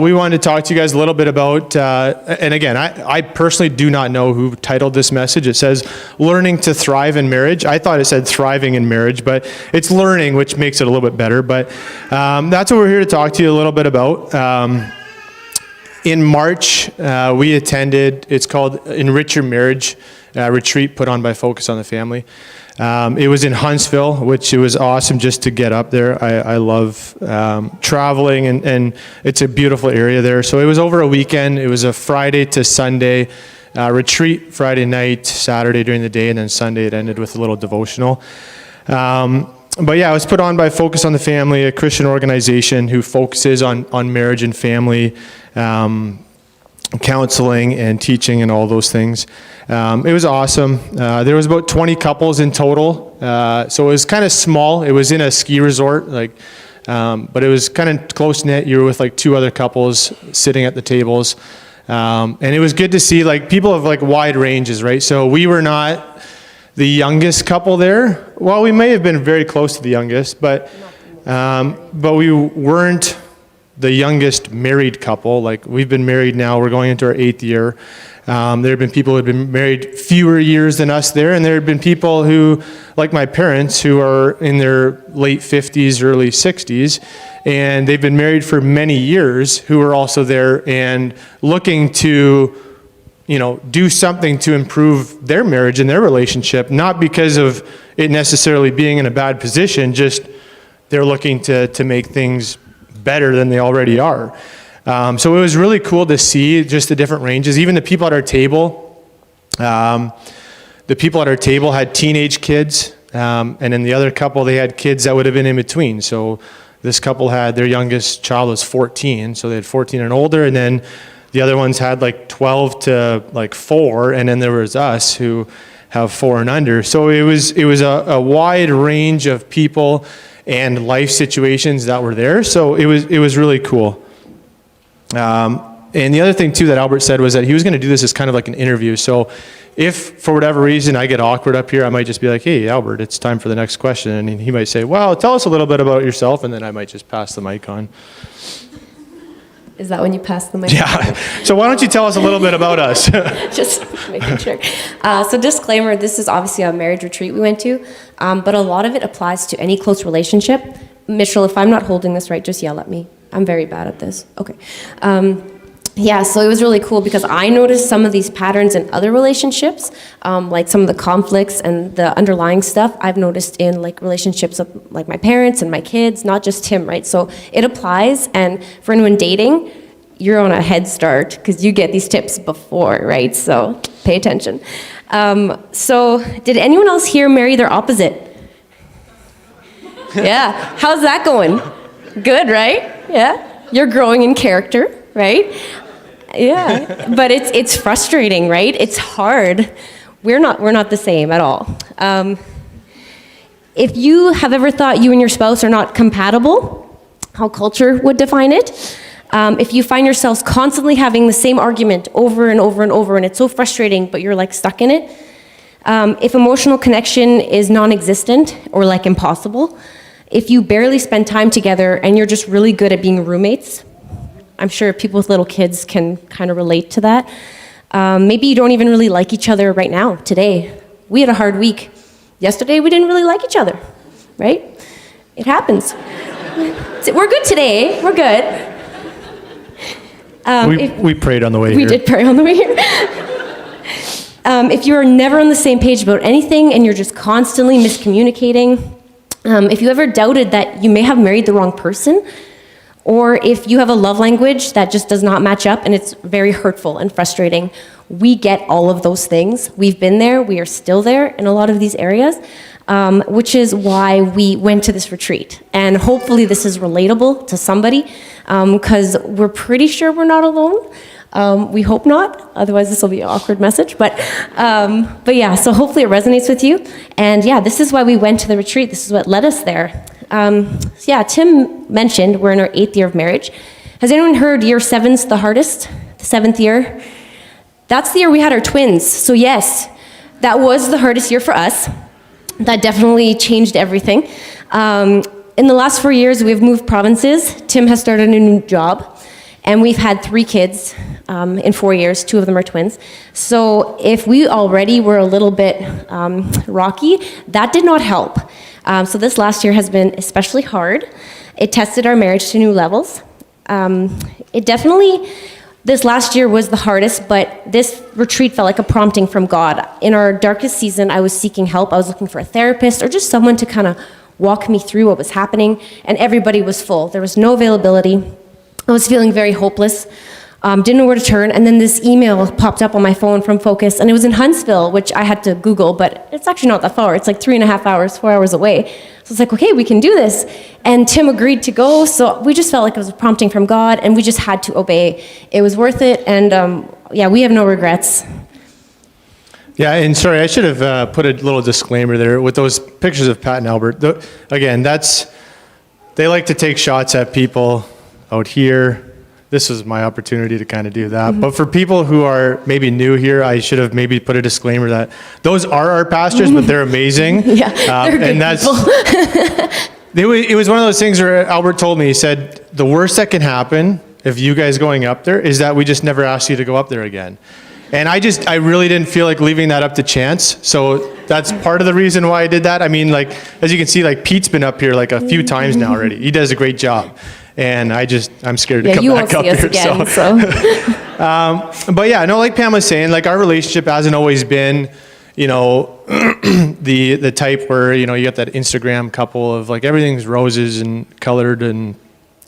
We wanted to talk to you guys a little bit about, and again, I personally do not know who titled this message. It says, Learning to Thrive in Marriage. I thought it said Thriving in Marriage, but it's learning, which makes it a little bit better. But that's what we're here to talk to you a little bit about. In March, we attended, it's called Enrich Your Marriage retreat put on by Focus on the Family. It was in Huntsville, which it was awesome just to get up there. I love traveling, and it's a beautiful area there. So it was over a weekend. It was a Friday to Sunday retreat, Friday night, Saturday during the day, and then Sunday it ended with a little devotional. But yeah, it was put on by Focus on the Family, a Christian organization who focuses on marriage and family, counseling and teaching and all those things. It was awesome. There was about 20 couples in total, so it was kind of small. It was in a ski resort, but it was kind of close knit. You were with like two other couples sitting at the tables, and it was good to see like people of like wide ranges, right? So we were not the youngest couple there. Well, we may have been very close to the youngest, but we weren't the youngest married couple. Like, we've been married now, we're going into our 8th year. There have been people who have been married fewer years than us there, and there have been people who, like my parents, who are in their late 50s, early 60s, and they've been married for many years, who are also there and looking to, do something to improve their marriage and their relationship, not because of it necessarily being in a bad position, just they're looking to make things better than they already are. So it was really cool to see just the different ranges. Even the people at our table, had teenage kids, and then the other couple, they had kids that would have been in between. So this couple had, their youngest child was 14, so they had 14 and older, and then the other ones had like 12 to like 4, and then there was us who have 4 and under. So it was a wide range of people and life situations that were there. So it was really cool. And the other thing too that Albert said was that he was going to do this as kind of like an interview. So if for whatever reason I get awkward up here, I might just be like, "Hey, Albert, it's time for the next question," and he might say, "Well, tell us a little bit about yourself," and then I might just pass the mic on. Is that when you pass the mic? Yeah. So why don't you tell us a little bit about us? Just making sure. So disclaimer, this is obviously a marriage retreat we went to, but a lot of it applies to any close relationship. Mitchell, if I'm not holding this right, just yell at me. I'm very bad at this. Okay. So it was really cool because I noticed some of these patterns in other relationships, like some of the conflicts and the underlying stuff I've noticed in like relationships of like my parents and my kids, not just Tim, right? So it applies, and for anyone dating, you're on a head start because you get these tips before, right? So pay attention. So did anyone else here marry their opposite? Yeah, how's that going? Good, right? Yeah, you're growing in character, right? Yeah, but it's frustrating, right? It's hard. We're not the same at all. If you have ever thought you and your spouse are not compatible, how culture would define it, if you find yourselves constantly having the same argument over and over and over, and it's so frustrating, but you're like stuck in it, if emotional connection is non-existent or like impossible, if you barely spend time together and you're just really good at being roommates, I'm sure people with little kids can kind of relate to that. Maybe you don't even really like each other right now, today. We had a hard week. Yesterday, we didn't really like each other, right? It happens. We're good today. We're good. We prayed on the way here. We did pray on the way here. If you're never on the same page about anything and you're just constantly miscommunicating, if you ever doubted that you may have married the wrong person, or if you have a love language that just does not match up and it's very hurtful and frustrating, we get all of those things. We've been there, we are still there in a lot of these areas, which is why we went to this retreat. And hopefully this is relatable to somebody, because we're pretty sure we're not alone. We hope not, otherwise this will be an awkward message. But yeah, so hopefully it resonates with you. And yeah, this is why we went to the retreat. This is what led us there. Tim mentioned we're in our 8th year of marriage. Has anyone heard year 7's the hardest? The 7th year? That's the year we had our twins. So yes, that was the hardest year for us. That definitely changed everything. In the last 4 years, we've moved provinces. Tim has started a new job. And we've had 3 kids in 4 years. 2 of them are twins. So if we already were a little bit rocky, that did not help. So this last year has been especially hard. It tested our marriage to new levels. This last year was the hardest, but this retreat felt like a prompting from God. In our darkest season, I was seeking help. I was looking for a therapist or just someone to kind of walk me through what was happening, and everybody was full. There was no availability. I was feeling very hopeless, didn't know where to turn, and then this email popped up on my phone from Focus, and it was in Huntsville, which I had to Google, but it's actually not that far. It's like 3.5 hours, 4 hours away. So it's like, okay, we can do this. And Tim agreed to go, so we just felt like it was a prompting from God, and we just had to obey. It was worth it, and we have no regrets. Yeah, and sorry, I should have put a little disclaimer there with those pictures of Pat and Albert. Again, they like to take shots at people out here. This was my opportunity to kind of do that. Mm-hmm. But for people who are maybe new here, I should have maybe put a disclaimer that those are our pastors, but they're amazing. Yeah, they're good people. It was one of those things where Albert told me, he said, the worst that can happen if you guys going up there is that we just never ask you to go up there again. And I really didn't feel like leaving that up to chance. So that's part of the reason why I did that. I mean, like, as you can see, like Pete's been up here like a few times now already. He does a great job. And I'm scared to come back up here. Again, But yeah, no, like Pam was saying, like our relationship hasn't always been, the type where, you got that Instagram couple of like everything's roses and colored and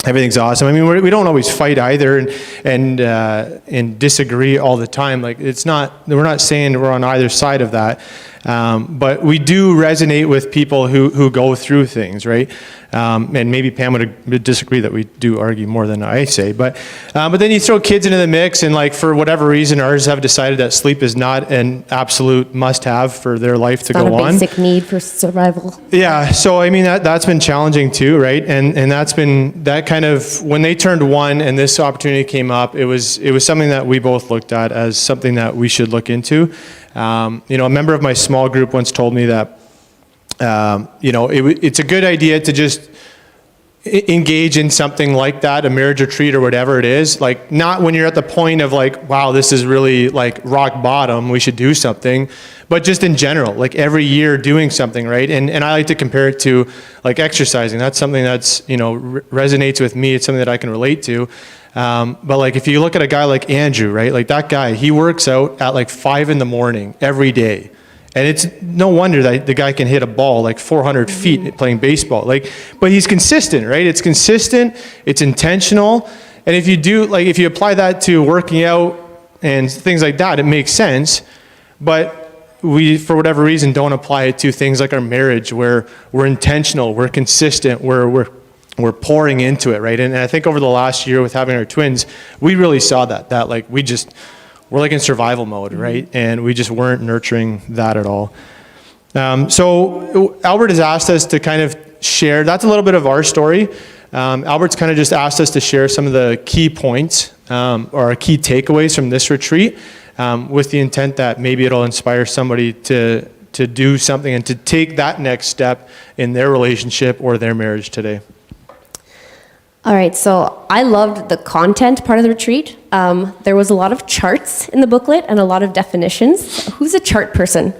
everything's awesome. I mean, we don't always fight either and disagree all the time. Like we're not saying we're on either side of that. But we do resonate with people who go through things, right? And maybe Pam would disagree that we do argue more than I say. But then you throw kids into the mix, and like for whatever reason, ours have decided that sleep is not an absolute must-have for their life to go on. Not a basic need for survival. Yeah, so I mean that's been challenging too, right? And that's been that kind of when they turned 1 and this opportunity came up, it was something that we both looked at as something that we should look into. A member of my small group once told me that, it's a good idea to just engage in something like that, a marriage retreat or whatever it is, like not when you're at the point of like, wow, this is really like rock bottom, we should do something, but just in general, like every year doing something, right? And I like to compare it to like exercising. That's something that's, resonates with me. It's something that I can relate to. But like if you look at a guy like Andrew, right? Like that guy, he works out at like 5 a.m. every day. And it's no wonder that the guy can hit a ball like 400 feet playing baseball. But he's consistent, right? It's consistent, it's intentional. And if you apply that to working out and things like that, it makes sense. But we, for whatever reason, don't apply it to things like our marriage where we're intentional, we're consistent, we're pouring into it, right? And I think over the last year with having our twins, we really saw that like we're like in survival mode, right? And we just weren't nurturing that at all. So Albert has asked us to kind of share, that's a little bit of our story. Albert's kind of just asked us to share some of the key points or key takeaways from this retreat with the intent that maybe it'll inspire somebody to do something and to take that next step in their relationship or their marriage today. All right, so I loved the content part of the retreat. There was a lot of charts in the booklet and a lot of definitions. Who's a chart person?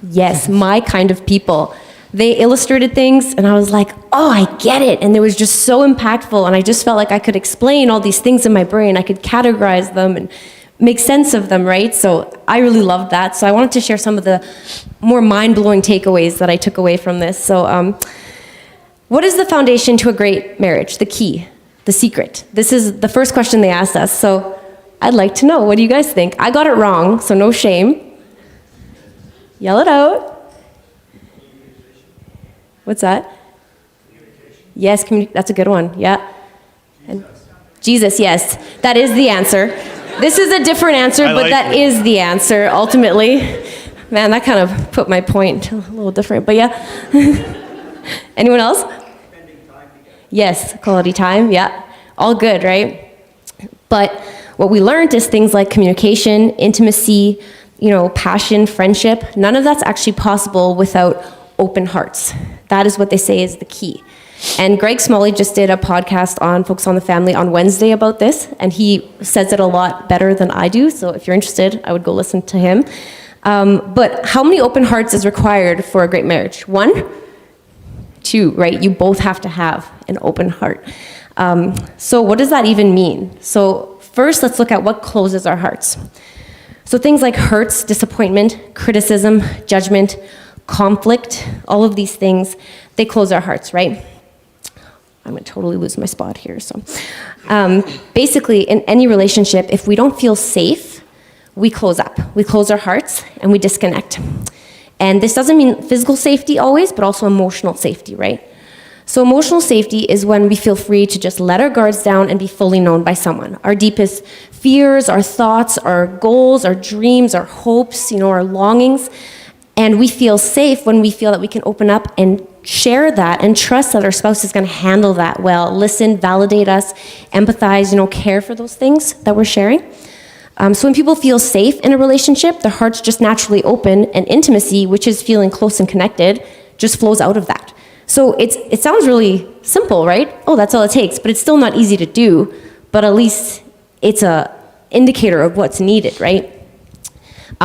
Yes, my kind of people. They illustrated things, and I was like, oh, I get it. And it was just so impactful, and I just felt like I could explain all these things in my brain. I could categorize them and make sense of them, right? So I really loved that. So I wanted to share some of the more mind-blowing takeaways that I took away from this. So what is the foundation to a great marriage? The key, the secret. This is the first question they asked us. So I'd like to know, what do you guys think? I got it wrong, so no shame. Yell it out. What's that? Yes, that's a good one, yeah. And Jesus, yes, that is the answer. This is a different answer, but that is the answer, ultimately. Man, that kind of put my point a little different, but yeah. Anyone else? Yes, quality time, yeah. All good, right? But what we learned is things like communication, intimacy, passion, friendship. None of that's actually possible without open hearts. That is what they say is the key. And Greg Smalley just did a podcast on Focus on the Family on Wednesday about this, and he says it a lot better than I do, so if you're interested, I would go listen to him. But how many open hearts is required for a great marriage? 1? 2, right? You both have to have an open heart. So what does that even mean? So first, let's look at what closes our hearts. So things like hurts, disappointment, criticism, judgment, conflict, all of these things, they close our hearts, right? I'm going to totally lose my spot here. So basically, in any relationship, if we don't feel safe, we close up. We close our hearts and we disconnect. And this doesn't mean physical safety always, but also emotional safety, right? So emotional safety is when we feel free to just let our guards down and be fully known by someone. Our deepest fears, our thoughts, our goals, our dreams, our hopes, our longings. And we feel safe when we feel that we can open up and share that and trust that our spouse is going to handle that well, listen, validate us, empathize, care for those things that we're sharing. So when people feel safe in a relationship, their hearts just naturally open, and intimacy, which is feeling close and connected, just flows out of that. So it sounds really simple, right? Oh, that's all it takes, but it's still not easy to do, but at least it's a indicator of what's needed, right?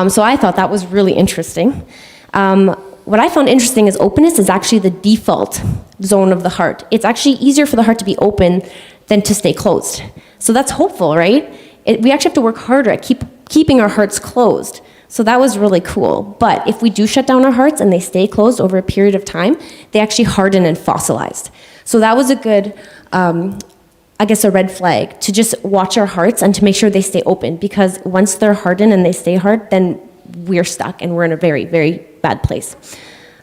So I thought that was really interesting. What I found interesting is openness is actually the default zone of the heart. It's actually easier for the heart to be open than to stay closed. So that's hopeful, right? We actually have to work harder at keeping our hearts closed. So that was really cool. But if we do shut down our hearts and they stay closed over a period of time, they actually harden and fossilized. So that was a good, a red flag to just watch our hearts and to make sure they stay open, because once they're hardened and they stay hard, then we're stuck and we're in a very, very bad place.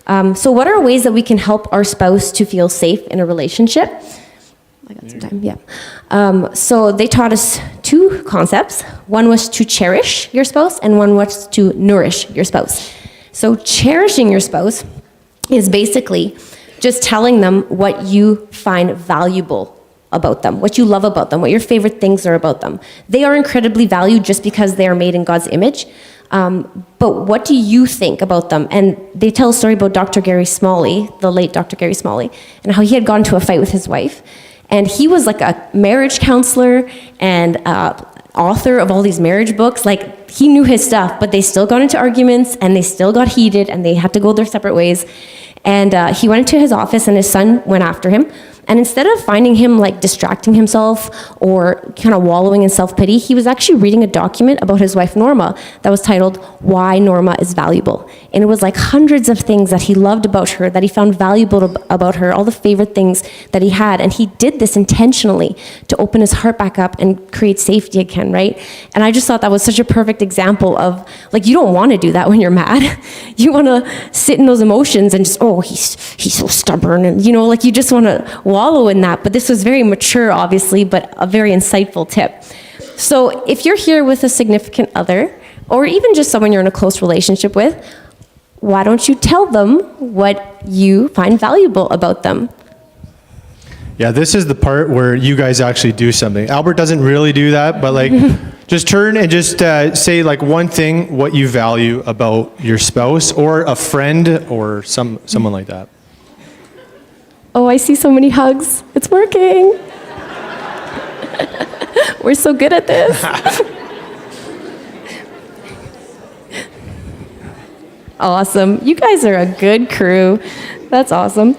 So what are ways that we can help our spouse to feel safe in a relationship? I got some time, yeah. So they taught us 2 concepts. One was to cherish your spouse, and one was to nourish your spouse. So cherishing your spouse is basically just telling them what you find valuable about them, what you love about them, what your favorite things are about them. They are incredibly valued just because they are made in God's image. But what do you think about them? And they tell a story about Dr. Gary Smalley, the late Dr. Gary Smalley, and how he had gone into a fight with his wife. And he was like a marriage counselor and author of all these marriage books. Like, he knew his stuff, but they still got into arguments and they still got heated and they had to go their separate ways. And he went into his office and his son went after him. And instead of finding him like distracting himself or kind of wallowing in self-pity, he was actually reading a document about his wife Norma that was titled Why Norma is Valuable. And it was like hundreds of things that he loved about her, that he found valuable about her, all the favorite things that he had. And he did this intentionally to open his heart back up and create safety again, right? And I just thought that was such a perfect example of, like, you don't want to do that when you're mad. You want to sit in those emotions and just, oh, he's so stubborn. And, you just want to wallow in that. But this was very mature, obviously, but a very insightful tip. So if you're here with a significant other, or even just someone you're in a close relationship with, why don't you tell them what you find valuable about them? Yeah, this is the part where you guys actually do something. Albert doesn't really do that, but just turn and just say one thing, what you value about your spouse or a friend or someone like that. Oh, I see so many hugs. It's working. We're so good at this. Awesome. You guys are a good crew. That's awesome.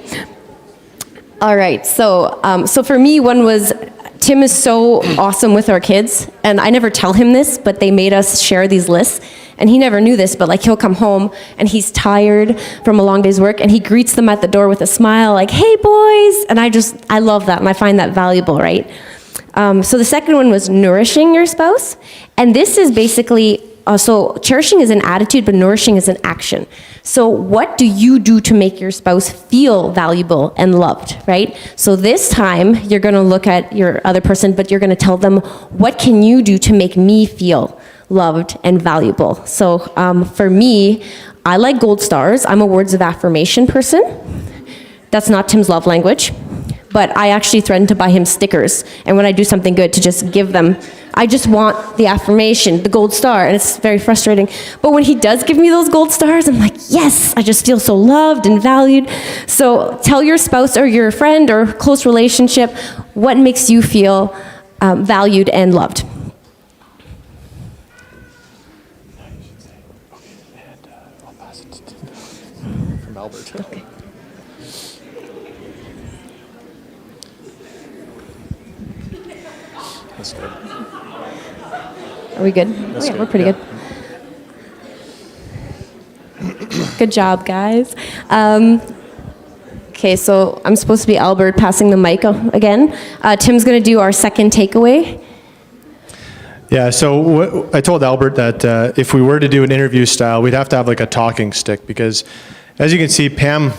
All right. So for me, one was Tim is so awesome with our kids. And I never tell him this, but they made us share these lists. And he never knew this, but he'll come home and he's tired from a long day's work and he greets them at the door with a smile like, hey boys. And I love that and I find that valuable, right? So the second one was nourishing your spouse. And this is basically, so cherishing is an attitude, but nourishing is an action. So what do you do to make your spouse feel valuable and loved, right? So this time you're gonna look at your other person, but you're gonna tell them, what can you do to make me feel loved and valuable? So for me, I like gold stars. I'm a words of affirmation person. That's not Tim's love language, but I actually threaten to buy him stickers. And when I do something good, to just give them I just want the affirmation, the gold star, and it's very frustrating. But when he does give me those gold stars, I'm like, yes, I just feel so loved and valued. So tell your spouse or your friend or close relationship what makes you feel valued and loved. From Albert. Okay. That's good. Are we good? That's we're pretty good. Good job, guys. Okay, so I'm supposed to be Albert passing the mic again. Tim's going to do our second takeaway. Yeah, so I told Albert that if we were to do an interview style, we'd have to have like a talking stick because, as you can see, Pam,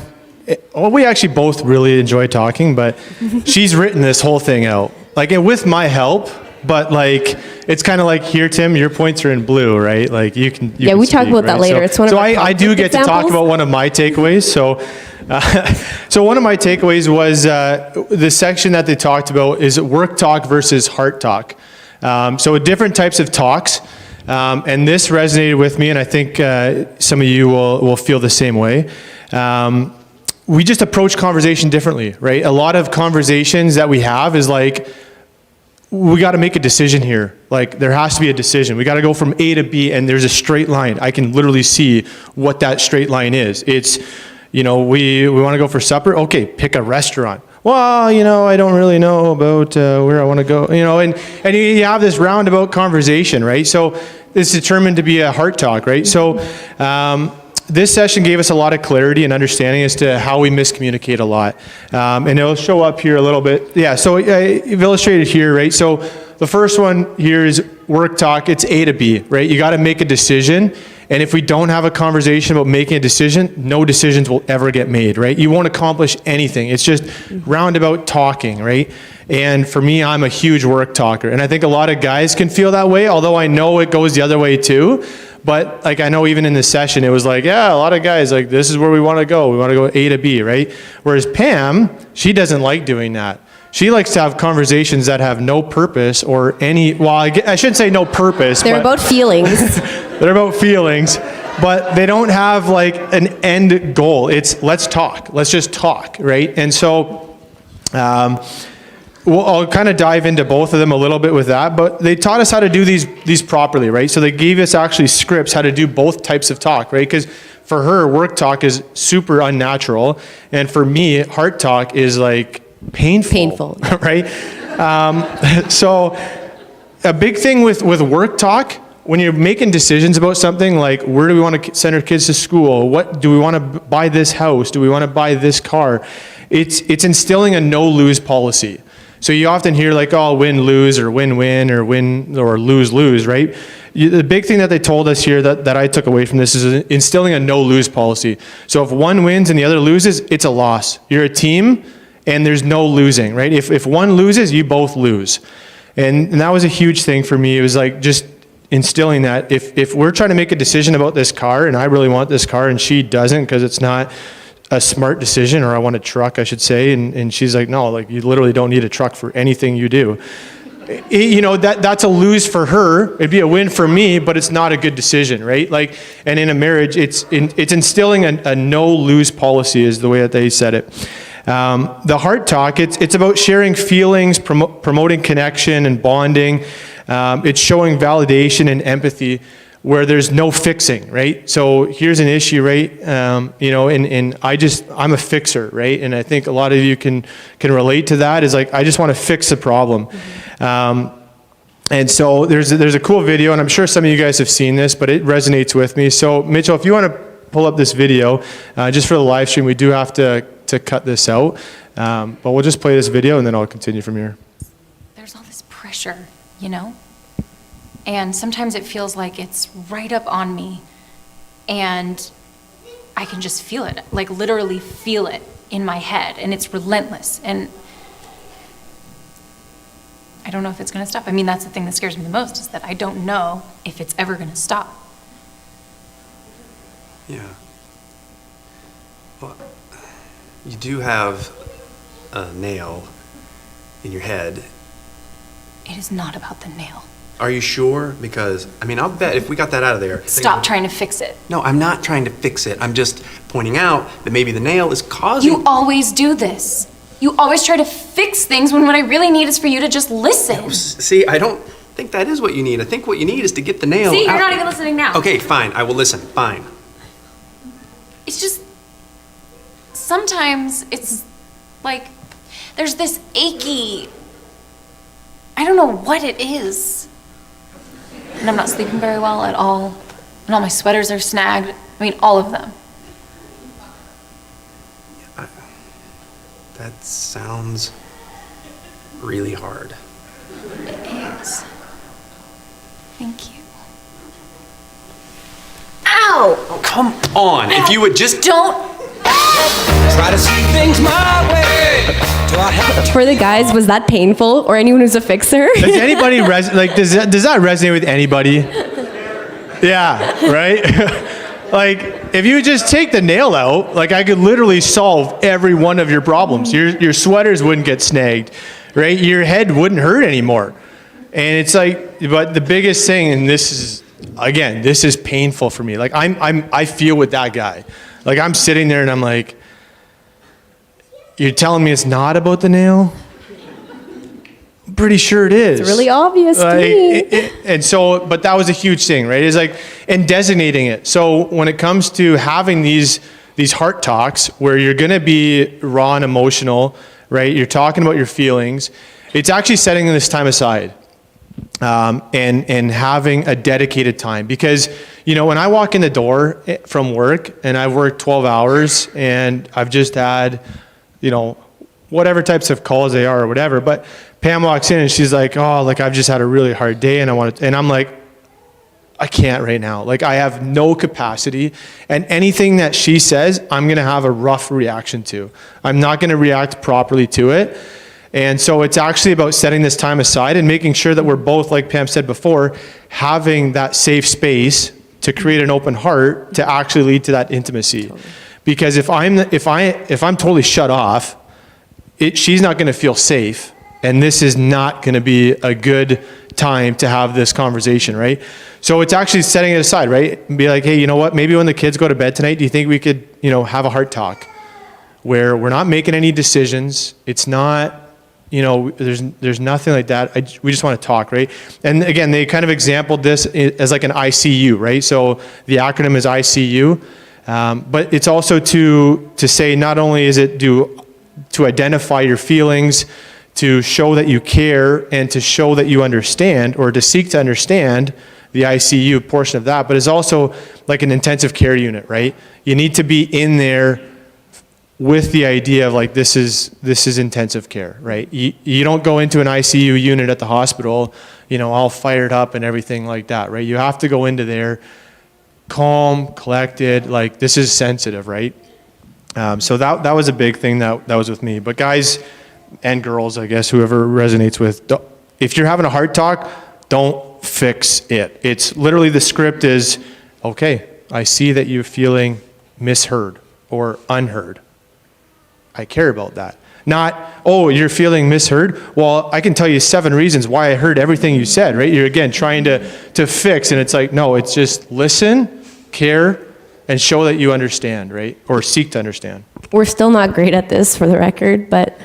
we actually both really enjoy talking, but she's written this whole thing out, like with my help. But like, it's kind of like here, Tim, your points are in blue, right? Like you can. Yeah, we talk about that later. It's one of our I do get to talk about one of my takeaways. So, so one of my takeaways was the section that they talked about is work talk versus heart talk. So different types of talks, and this resonated with me, and I think some of you will feel the same way. We just approach conversation differently, right? A lot of conversations that we have is like, we got to make a decision here. Like there has to be a decision. We got to go from A to B, and there's a straight line. I can literally see what that straight line is. It's, we want to go for supper. Okay, pick a restaurant. Well, I don't really know about where I want to go, and you have this roundabout conversation, right? So it's determined to be a heart talk, right? So this session gave us a lot of clarity and understanding as to how we miscommunicate a lot. And it'll show up here a little bit. Yeah, so I've illustrated here, right? So the first one here is work talk. It's A to B, right? You got to make a decision. And if we don't have a conversation about making a decision, no decisions will ever get made, right? You won't accomplish anything. It's just roundabout talking, right? And for me, I'm a huge work talker. And I think a lot of guys can feel that way, although I know it goes the other way too. But like I know even in this session, it was like, yeah, a lot of guys, like this is where we want to go. We want to go A to B, right? Whereas Pam, she doesn't like doing that. She likes to have conversations that have no purpose or any, well, I shouldn't say no purpose. They're about feelings. They're about feelings, but they don't have like an end goal. It's let's talk. Let's just talk, right? And so I'll kind of dive into both of them a little bit with that, but they taught us how to do these properly, right? So they gave us actually scripts how to do both types of talk, right? Because for her, work talk is super unnatural, and for me, heart talk is like painful. Right? So a big thing with work talk, when you're making decisions about something like where do we want to send our kids to school, what do we want to buy this house, do we want to buy this car, it's instilling a no-lose policy. So you often hear like, oh, win-lose or win-win or win or lose-lose, right? The big thing that they told us here that I took away from this is instilling a no-lose policy. So if one wins and the other loses, it's a loss. You're a team and there's no losing, right? If one loses, you both lose. And that was a huge thing for me. It was like just instilling that if we're trying to make a decision about this car and I really want this car and she doesn't because it's not a smart decision, or I want a truck, I should say, and she's like, no, like you literally don't need a truck for anything you do. That's a lose for her. It'd be a win for me, but it's not a good decision, right? Like, and in a marriage, it's instilling a no-lose policy is the way that they said it. The heart talk, it's about sharing feelings, promoting connection and bonding. It's showing validation and empathy where there's no fixing, right? So here's an issue, right? And I'm a fixer, right? And I think a lot of you can relate to that. Is like, I just want to fix the problem. And so there's a cool video, and I'm sure some of you guys have seen this, but it resonates with me. So Mitchell, if you want to pull up this video, just for the live stream, we do have to cut this out. But we'll just play this video and then I'll continue from here. There's all this pressure, and sometimes it feels like it's right up on me and I can just feel it, like literally feel it in my head, and it's relentless, and I don't know if it's going to stop. I mean, that's the thing that scares me the most, is that I don't know if it's ever going to stop. Yeah. Well, you do have a nail in your head. It is not about the nail. Are you sure? Because, I mean, I'll bet if we got that out of there. Stop trying to fix it. No, I'm not trying to fix it. I'm just pointing out that maybe the nail is causing. You always do this. You always try to fix things when what I really need is for you to just listen. See, I don't think that is what you need. I think what you need is to get the nail See, you're out. not even listening now. Okay, fine. I will listen. Fine. It's just, sometimes it's like, there's this achy, I don't know what it is. And I'm not sleeping very well at all. And all my sweaters are snagged. I mean, all of them. That sounds really hard. It is. Thank you. Ow! Oh, come on. If you would just. Don't. Try to see things my way. Do I have For the guys, was that painful? Or anyone who's a fixer? Does anybody does that resonate with anybody? Yeah, right? Like, if you just take the nail out, like, I could literally solve every one of your problems. Your sweaters wouldn't get snagged, right? Your head wouldn't hurt anymore. And it's like, but the biggest thing, and this is painful for me. Like, I feel with that guy. Like, I'm sitting there and I'm like, you're telling me it's not about the nail? I'm pretty sure it is. It's really obvious to me. And so, but that was a huge thing, right? It's like, and designating it. So when it comes to having these heart talks where you're going to be raw and emotional, right? You're talking about your feelings. It's actually setting this time aside. And having a dedicated time, because when I walk in the door from work and I've worked 12 hours and I've just had whatever types of calls they are or whatever, but Pam walks in and she's like, oh, like, I've just had a really hard day and and I'm like, I can't right now. Like, I have no capacity, and anything that she says, I'm going to have a rough reaction to. I'm not going to react properly to it. And so it's actually about setting this time aside and making sure that we're both, like Pam said before, having that safe space to create an open heart to actually lead to that intimacy. Totally. Because if I'm totally shut off, she's not going to feel safe, and this is not going to be a good time to have this conversation, right? So it's actually setting it aside, right? And be like, hey, you know what? Maybe when the kids go to bed tonight, do you think we could, have a heart talk where we're not making any decisions? It's not. There's nothing like that. We just want to talk, right? And again, they kind of exampled this as like an ICU, right? So the acronym is ICU, but it's also to say, not only is it to identify your feelings, to show that you care, and to show that you understand, or to seek to understand the ICU portion of that, but it's also like an intensive care unit, right? You need to be in there with the idea of like, this is intensive care, right? You don't go into an ICU unit at the hospital, all fired up and everything like that, right? You have to go into there calm, collected, like, this is sensitive, right? So that was a big thing that was with me. But guys and girls, I guess, whoever resonates with, if you're having a heart talk, don't fix it. It's literally, the script is, okay, I see that you're feeling misheard or unheard. I care about that. Not, oh, you're feeling misheard? Well, I can tell you 7 reasons why I heard everything you said, right? You're, again, trying to fix, and it's like, no, it's just listen, care, and show that you understand, right? Or seek to understand. We're still not great at this, for the record, but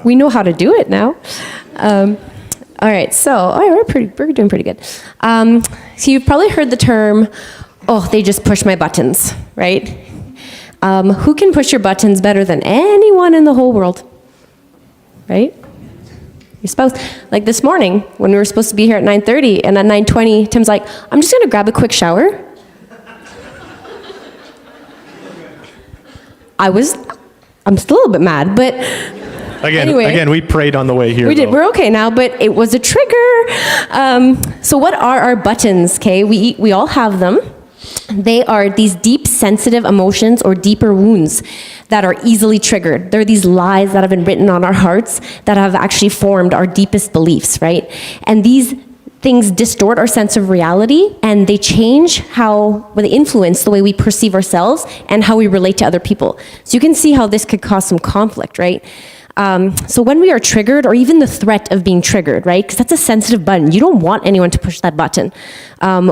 we know how to do it now. All right, so we're doing pretty good. So you've probably heard the term, oh, they just push my buttons, right? Who can push your buttons better than anyone in the whole world? Right? Your spouse. Like this morning, when we were supposed to be here at 9:30, and at 9:20, Tim's like, I'm just gonna grab a quick shower. I'm still a little bit mad, but Again, we prayed on the way here. We did. We're okay now, but it was a trigger. So what are our buttons, okay? We all have them. They are these deep, sensitive emotions or deeper wounds that are easily triggered. They're these lies that have been written on our hearts that have actually formed our deepest beliefs, right? And these things distort our sense of reality, and they change they influence the way we perceive ourselves and how we relate to other people. So you can see how this could cause some conflict, right? So when we are triggered, or even the threat of being triggered, right? Because that's a sensitive button. You don't want anyone to push that button.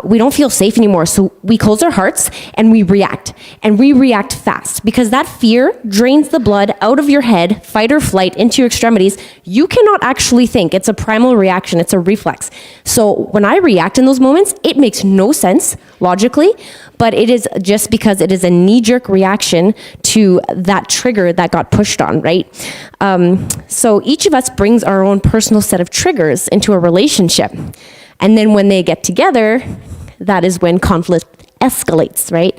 We don't feel safe anymore. So we close our hearts and we react. And we react fast because that fear drains the blood out of your head, fight or flight, into your extremities. You cannot actually think. It's a primal reaction. It's a reflex. So when I react in those moments, it makes no sense logically, but it is just because it is a knee-jerk reaction to that trigger that got pushed on, right? So each of us brings our own personal set of triggers into a relationship. And then when they get together, that is when conflict escalates, right?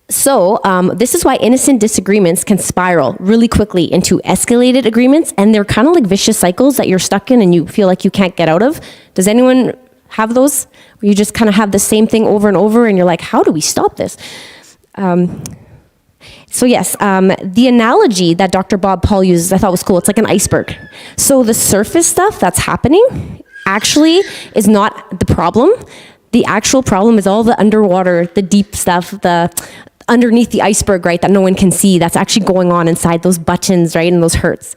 This is why innocent disagreements can spiral really quickly into escalated agreements, and they're kind of like vicious cycles that you're stuck in and you feel like you can't get out of. Does anyone have those? Where you just kind of have the same thing over and over and you're like, how do we stop this? The analogy that Dr. Bob Paul uses, I thought was cool. It's like an iceberg. So the surface stuff that's happening actually is not the problem. The actual problem is all the underwater, the deep stuff, the underneath the iceberg, right, that no one can see, that's actually going on inside those buttons, right, and those hurts.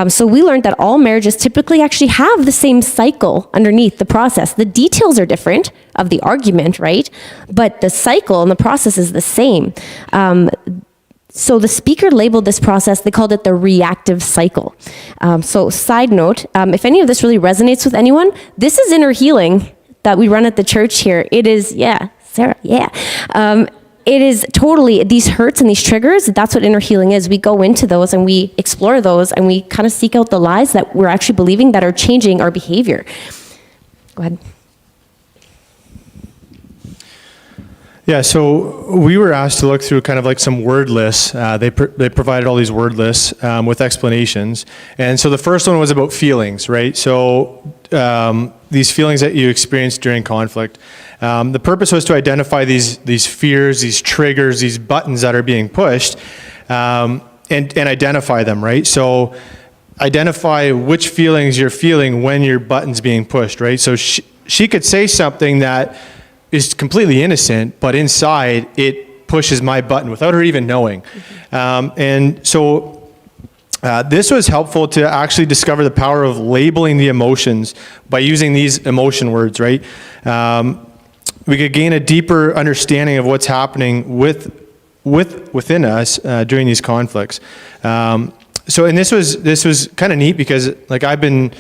So we learned that all marriages typically actually have the same cycle underneath the process. The details are different of the argument, right? But the cycle and the process is the same. So the speaker labeled this process, they called it the reactive cycle. Side note, if any of this really resonates with anyone, this is inner healing that we run at the church here. It is, yeah, Sarah, yeah. It is totally, these hurts and these triggers, that's what inner healing is. We go into those and we explore those and we kind of seek out the lies that we're actually believing that are changing our behavior. Go ahead. Yeah, so we were asked to look through kind of like some word lists. They provided all these word lists with explanations. And so the first one was about feelings, right? So these feelings that you experience during conflict. The purpose was to identify these fears, these triggers, these buttons that are being pushed, and identify them, right? So identify which feelings you're feeling when your button's being pushed, right? So she could say something that is completely innocent, but inside it pushes my button without her even knowing. This was helpful to actually discover the power of labeling the emotions by using these emotion words, right? We could gain a deeper understanding of what's happening within us during these conflicts. And this was kind of neat because like I've been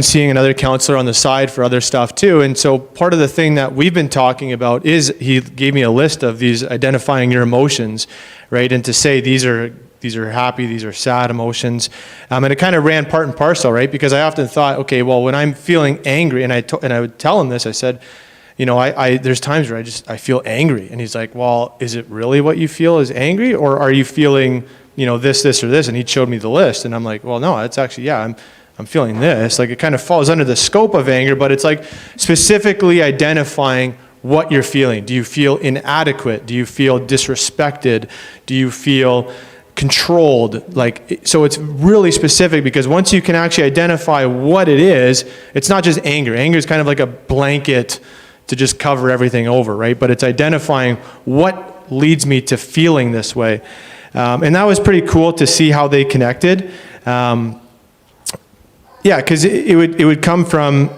seeing another counselor on the side for other stuff too. And so part of the thing that we've been talking about is he gave me a list of these identifying your emotions, right? And to say these are happy, these are sad emotions. And it kind of ran part and parcel, right? Because I often thought, okay, well, when I'm feeling angry, and I would tell him this, I said, there's times where I feel angry. And he's like, well, is it really what you feel is angry? Or are you feeling, this, or this? And he showed me the list. And I'm like, well, no, it's actually, yeah, I'm feeling this. Like it kind of falls under the scope of anger, but it's like specifically identifying what you're feeling. Do you feel inadequate? Do you feel disrespected? Do you feel controlled? So it's really specific because once you can actually identify what it is, it's not just anger. Anger is kind of like a blanket to just cover everything over, right? But it's identifying what leads me to feeling this way. And that was pretty cool to see how they connected. Yeah, because it would come from,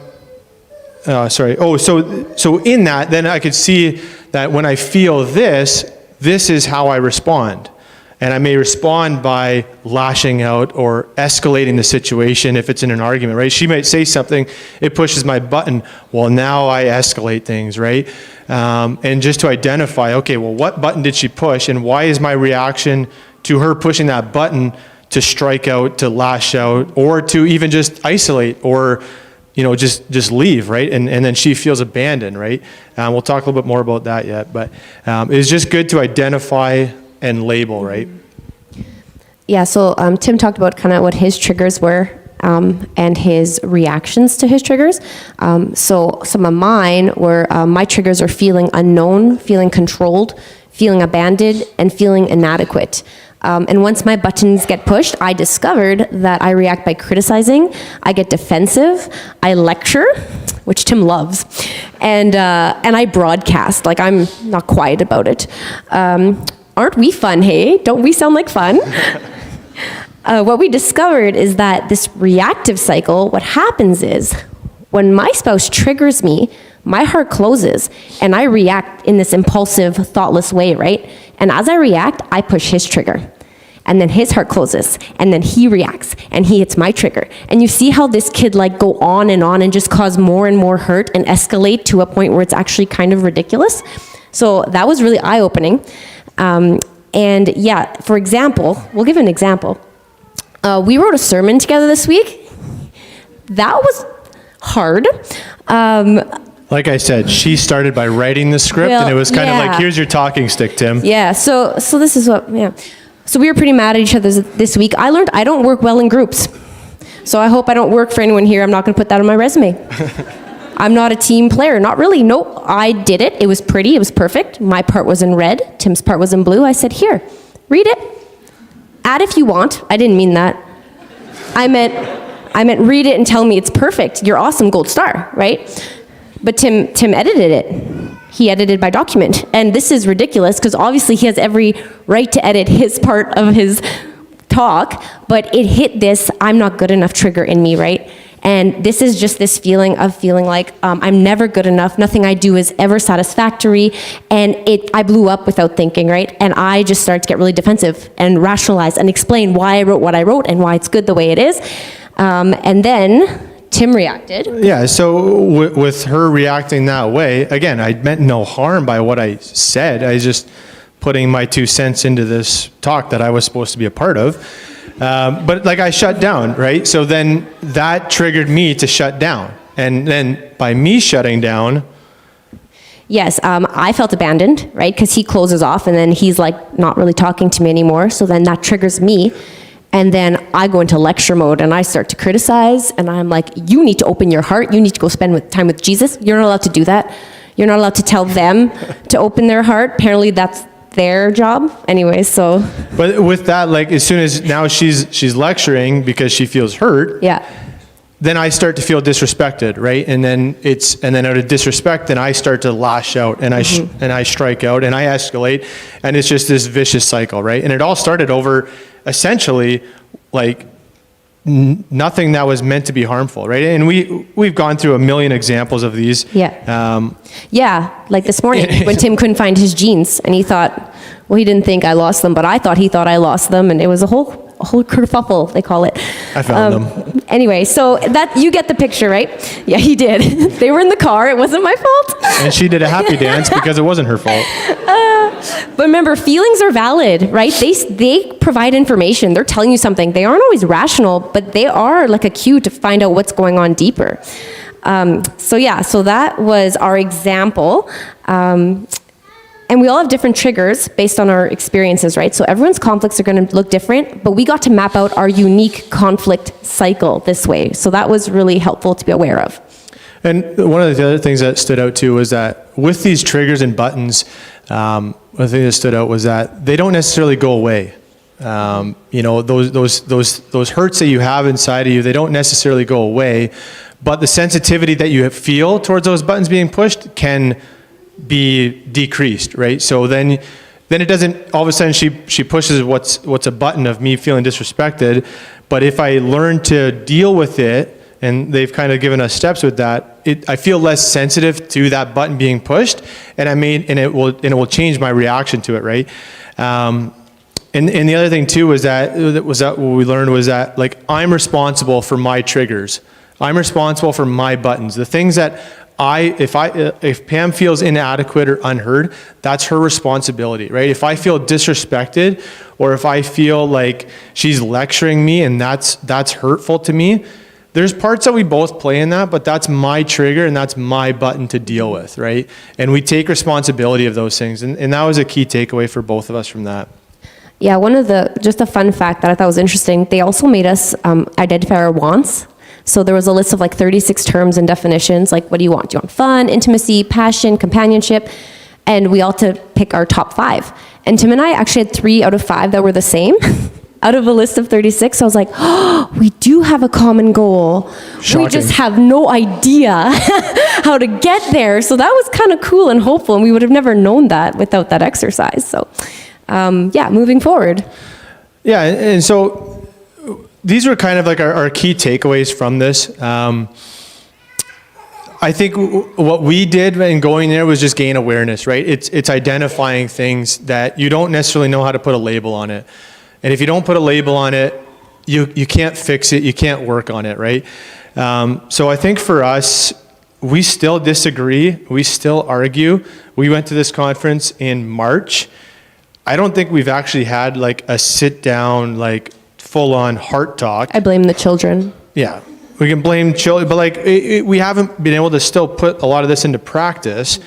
so in that, then I could see that when I feel this is how I respond. And I may respond by lashing out or escalating the situation if it's in an argument, right? She might say something, it pushes my button. Well, now I escalate things, right? And just to identify, okay, well, what button did she push and why is my reaction to her pushing that button to strike out, to lash out, or to even just isolate or, just leave, right? And then she feels abandoned, right? We'll talk a little bit more about that yet, but it's just good to identify and label, right? Yeah, so Tim talked about kind of what his triggers were and his reactions to his triggers. So some of mine were, my triggers are feeling unknown, feeling controlled, feeling abandoned, and feeling inadequate. And once my buttons get pushed, I discovered that I react by criticizing, I get defensive, I lecture, which Tim loves, and I broadcast, like I'm not quiet about it. Aren't we fun, hey? Don't we sound like fun? What we discovered is that this reactive cycle, what happens is when my spouse triggers me, my heart closes and I react in this impulsive, thoughtless way, right? And as I react, I push his trigger. And then his heart closes, and then he reacts, and he hits my trigger. And you see how this could like go on and just cause more and more hurt and escalate to a point where it's actually kind of ridiculous. So that was really eye-opening. And yeah, for example, we'll give an example. We wrote a sermon together this week. That was hard. Like I said, she started by writing the script, and it was kind of like, here's your talking stick, Tim. Yeah, so this is what, So we were pretty mad at each other this week. I learned I don't work well in groups. So I hope I don't work for anyone here. I'm not going to put that on my resume. I'm not a team player. Not really. Nope. I did it. It was pretty. It was perfect. My part was in red. Tim's part was in blue. I said, here, read it. Add if you want. I didn't mean that. I meant read it and tell me it's perfect. You're awesome, gold star, right? But Tim edited it. He edited by document. And this is ridiculous because obviously he has every right to edit his part of his talk, but it hit this I'm not good enough trigger in me, right? And this is just this feeling like I'm never good enough. Nothing I do is ever satisfactory. And I blew up without thinking, right? And I just started to get really defensive and rationalize and explain why I wrote what I wrote and why it's good the way it is. And then Tim reacted. Yeah, so with her reacting that way, again, I meant no harm by what I said. I was just putting my 2 cents into this talk that I was supposed to be a part of. But like I shut down, right? So then that triggered me to shut down. And then by me shutting down... Yes, I felt abandoned, right? Because he closes off and then he's like not really talking to me anymore. So then that triggers me. And then I go into lecture mode and I start to criticize and I'm like, you need to open your heart. You need to go spend time with Jesus. You're not allowed to do that. You're not allowed to tell them to open their heart. Apparently that's their job. Anyway, so. But with that, like as soon as now she's lecturing because she feels hurt. Yeah. Then I start to feel disrespected, right? And then out of disrespect, then I start to lash out and I strike out and I escalate, and it's just this vicious cycle, right? And it all started over essentially like nothing that was meant to be harmful, right? And we've gone through a million examples of these. Yeah. Like this morning when Tim couldn't find his jeans and he thought, well, he didn't think I lost them, but I thought he thought I lost them, and it was a whole kerfuffle, they call it. I found them. Anyway, so that you get the picture, right? Yeah, he did. They were in the car. It wasn't my fault. And she did a happy dance because it wasn't her fault. But remember, feelings are valid, right? They provide information. They're telling you something. They aren't always rational, but they are like a cue to find out what's going on deeper. So that was our example. And we all have different triggers based on our experiences, right? So everyone's conflicts are going to look different, but we got to map out our unique conflict cycle this way. So that was really helpful to be aware of. And one of the other things that stood out too was that with these triggers and buttons, one thing that stood out was that they don't necessarily go away. Those hurts that you have inside of you, they don't necessarily go away, but the sensitivity that you feel towards those buttons being pushed can be decreased, right? So then it doesn't, all of a sudden she pushes what's a button of me feeling disrespected, but if I learn to deal with it, and they've kind of given us steps with that, I feel less sensitive to that button being pushed, and it will change my reaction to it, right? And the other thing too was that what we learned was that like I'm responsible for my triggers. I'm responsible for my buttons. The things that if Pam feels inadequate or unheard, that's her responsibility, right? If I feel disrespected, or if I feel like she's lecturing me and that's hurtful to me, there's parts that we both play in that, but that's my trigger and that's my button to deal with, right? And we take responsibility of those things, and that was a key takeaway for both of us from that. Yeah, just a fun fact that I thought was interesting, they also made us identify our wants. So there was a list of like 36 terms and definitions, like what do you want? Do you want fun, intimacy, passion, companionship? And we all had to pick our top 5. And Tim and I actually had 3 out of 5 that were the same out of a list of 36. So I was like, oh, we do have a common goal. Shocking. We just have no idea how to get there. So that was kind of cool and hopeful, and we would have never known that without that exercise. So moving forward. Yeah, and so these were kind of like our key takeaways from this. I think what we did in going there was just gain awareness, right? It's identifying things that you don't necessarily know how to put a label on it. And if you don't put a label on it, you can't fix it, you can't work on it, right? So I think for us, we still disagree, we still argue. We went to this conference in March. I don't think we've actually had like a sit down, like full-on heart talk. I blame the children. Yeah, we can blame children, but like we haven't been able to still put a lot of this into practice,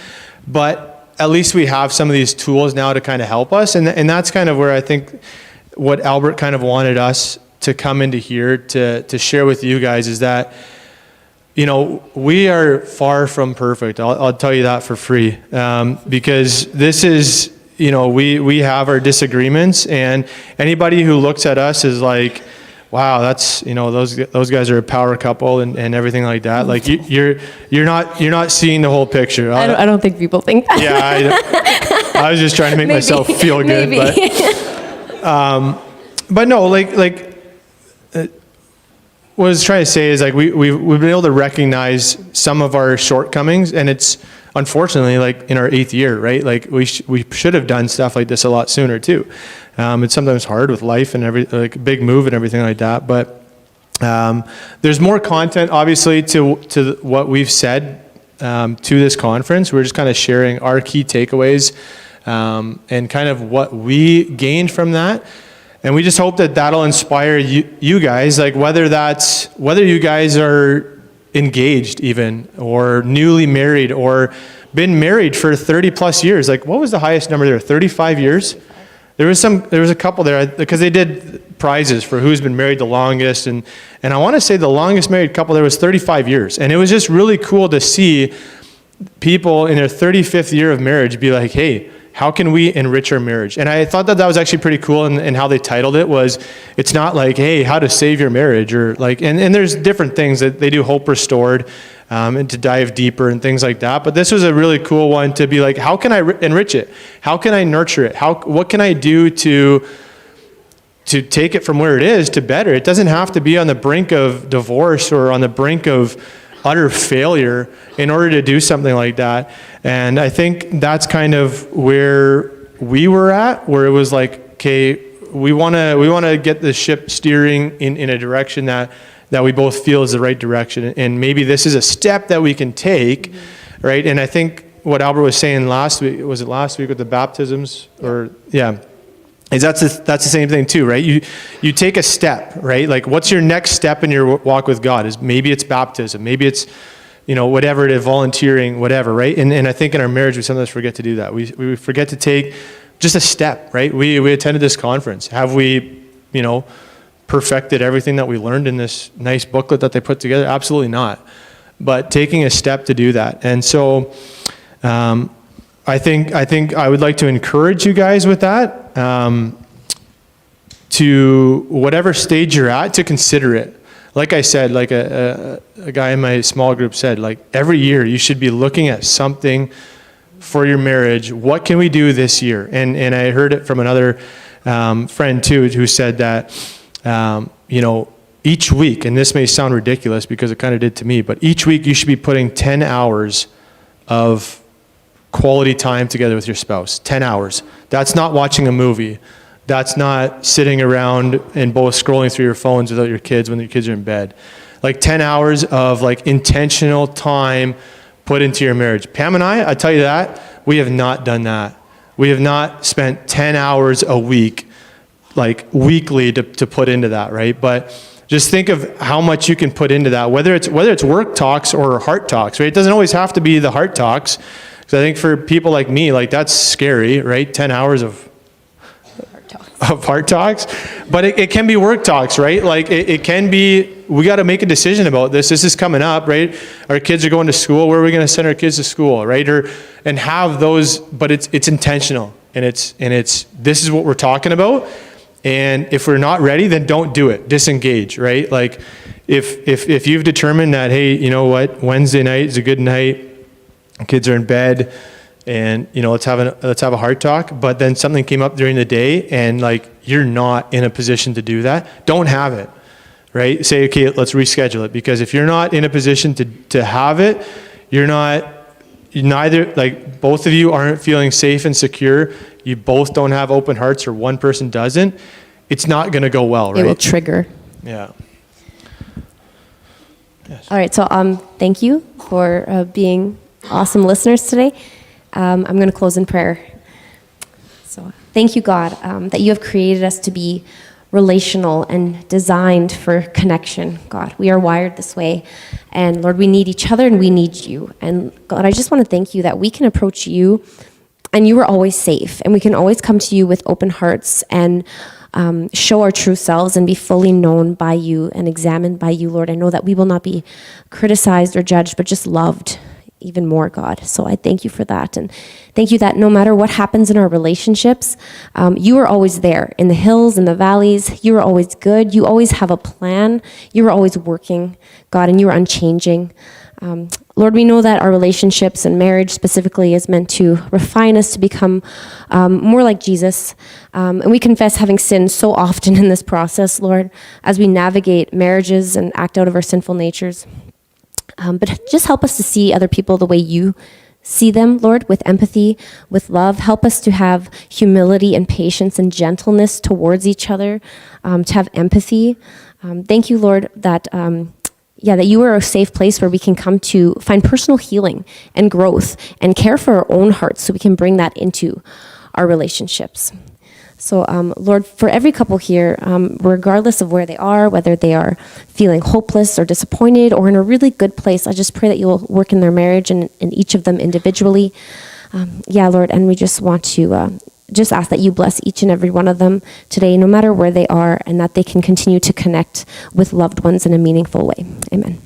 but at least we have some of these tools now to kind of help us, and that's kind of where I think what Albert kind of wanted us to come into here to share with you guys is that, you know, we are far from perfect. I'll tell you that for free, because this is, you know, we have our disagreements, and anybody who looks at us is like, wow, that's, you know, those guys are a power couple and everything like that. Like you're not seeing the whole picture. I don't think people think that. Yeah, I was just trying to make myself feel good, but no, like what I was trying to say is like we've been able to recognize some of our shortcomings, and it's unfortunately like in our 8th year, right? Like we should have done stuff like this a lot sooner too. It's sometimes hard with life and like big move and everything like that, but there's more content obviously to what we've said to this conference. We're just kind of sharing our key takeaways and kind of what we gained from that. And we just hope that that'll inspire you guys, like whether you guys are engaged even, or newly married, or been married for 30 plus years. Like what was the highest number there? 35 years? There was a couple there, because they did prizes for who's been married the longest, and I want to say the longest married couple there was 35 years. And it was just really cool to see people in their 35th year of marriage be like, hey, how can we enrich our marriage? And I thought that was actually pretty cool, and how they titled it was, it's not like, hey, how to save your marriage, or like, and there's different things that they do, Hope Restored, and to dive deeper and things like that. But this was a really cool one to be like, how can I enrich it? How can I nurture it? What can I do to take it from where it is to better? It doesn't have to be on the brink of divorce or on the brink of utter failure in order to do something like that. And I think that's kind of where we were at, where it was like, okay, we want to get the ship steering in a direction that we both feel is the right direction, and maybe this is a step that we can take, right? And I think what Albert was saying last week with the baptisms, or is that's the same thing too, right? You take a step, right? Like what's your next step in your walk with God? Is maybe it's baptism, maybe it's, you know, whatever it is, volunteering, whatever, right? And I think in our marriage we sometimes forget to do that. We forget to take just a step, right? We attended this conference. Have we, you know, perfected everything that we learned in this nice booklet that they put together? Absolutely not. But taking a step to do that. And so I think I would like to encourage you guys with that, to whatever stage you're at, to consider it. Like I said, like a guy in my small group said, like every year you should be looking at something for your marriage. What can we do this year? And I heard it from another friend too, who said that, you know, each week, and this may sound ridiculous because it kind of did to me, but each week you should be putting 10 hours of quality time together with your spouse. 10 hours. That's not watching a movie. That's not sitting around and both scrolling through your phones without your kids when your kids are in bed. Like 10 hours of like intentional time put into your marriage. Pam and I tell you that, we have not done that. We have not spent 10 hours a week, like weekly, to put into that, right? But just think of how much you can put into that, whether it's work talks or heart talks, right? It doesn't always have to be the heart talks. Because I think for people like me, like that's scary, right? 10 hours of heart talks. But it can be work talks, right? Like it can be, we got to make a decision about this. This is coming up, right? Our kids are going to school. Where are we going to send our kids to school, right? And have those, but it's intentional. And it's this is what we're talking about. And if we're not ready, then don't do it. Disengage, right? Like if you've determined that, hey, you know what, Wednesday night is a good night, kids are in bed, and let's have a heart talk, but then something came up during the day and like you're not in a position to do that, don't have it, right? Say, okay, let's reschedule it, because if you're not in a position to have it, neither, like both of you aren't feeling safe and secure, you both don't have open hearts, or one person doesn't, it's not going to go well, right? It will trigger. Yeah. Yes. All right, so thank you for being awesome listeners today. I'm going to close in prayer. So thank you, God, that you have created us to be relational and designed for connection, God. We are wired this way. And Lord, we need each other and we need you. And God, I just want to thank you that we can approach you and you are always safe. And we can always come to you with open hearts and show our true selves and be fully known by you and examined by you, Lord. I know that we will not be criticized or judged, but just loved even more, God. So I thank you for that. And thank you that no matter what happens in our relationships, you are always there in the hills and the valleys. You are always good. You always have a plan. You are always working, God, and you are unchanging. Lord, we know that our relationships and marriage specifically is meant to refine us to become more like Jesus. And we confess having sinned so often in this process, Lord, as we navigate marriages and act out of our sinful natures. But just help us to see other people the way you see them, Lord, with empathy, with love. Help us to have humility and patience and gentleness towards each other, to have empathy. Thank you, Lord, that that you are a safe place where we can come to find personal healing and growth and care for our own hearts so we can bring that into our relationships. So, Lord, for every couple here, regardless of where they are, whether they are feeling hopeless or disappointed or in a really good place, I just pray that you'll work in their marriage and in each of them individually. Lord, and we just want to just ask that you bless each and every one of them today, no matter where they are, and that they can continue to connect with loved ones in a meaningful way. Amen.